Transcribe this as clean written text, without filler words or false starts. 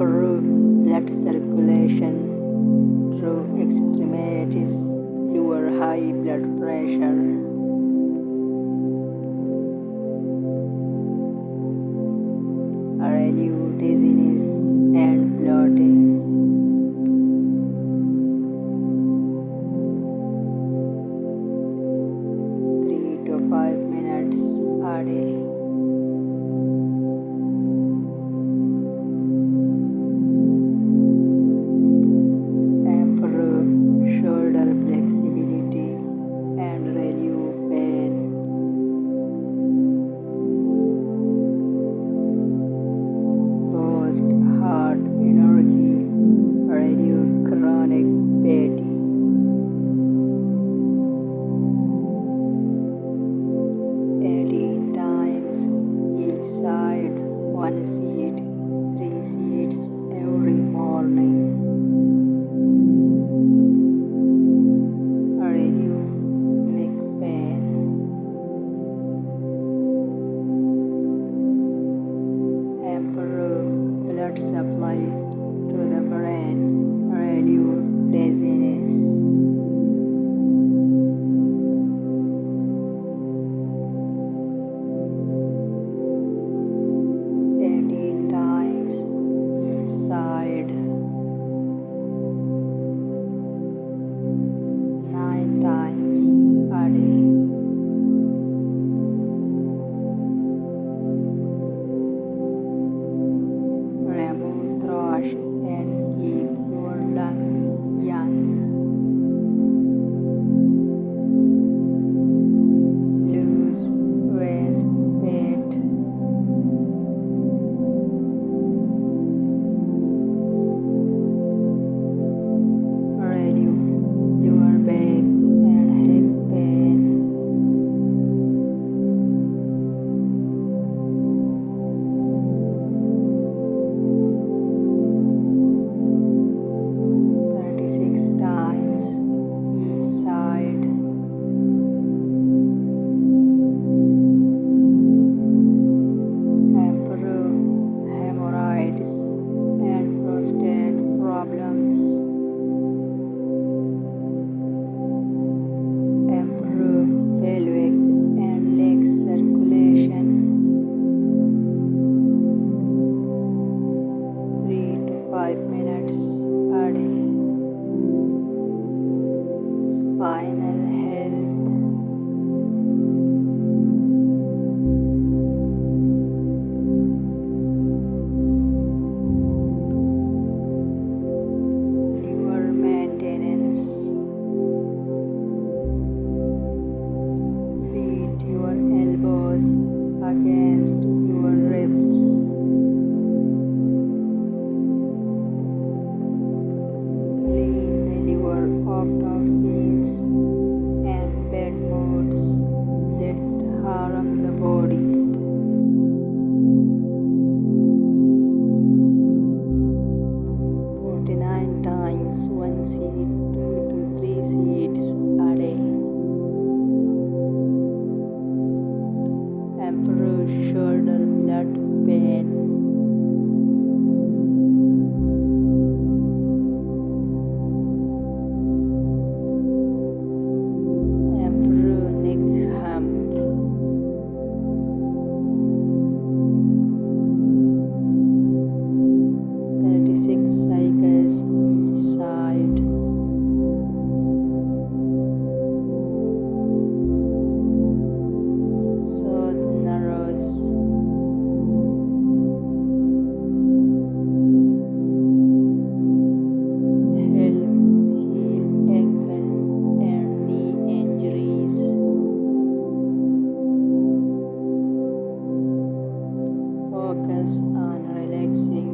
improve blood circulation through extremities, lower high blood pressure, relieve dizziness and bloating. 3 to 5 minutes a day. Improve shoulder flexibility and relieve pain. Boost heart energy, relieve chronic fatigue. 18 times each side, 1 seat, 3 seats every morning. Relieve neck pain. Improve blood supply to the brain, relieve dizziness. 18 times each side, 9 times a day. Remove thrush and keep your lung young. Lose waist weight. Relieve lower back and hip pain. Six times each side. Improve hemorrhoids and prostate problems. Improve pelvic and leg circulation. 3 to 5 minutes a day. Spinal health. Liver maintenance. Beat your elbows against your ribs. Clean the liver of toxins and bad moods that harm the body. 49 times 1 seat, 2 to 3 seats a day. Improve shoulder blood pain. Improve neck hump. 36 cycles each side. Soothe nerves. Help heal ankle and knee injuries. Focus on relaxing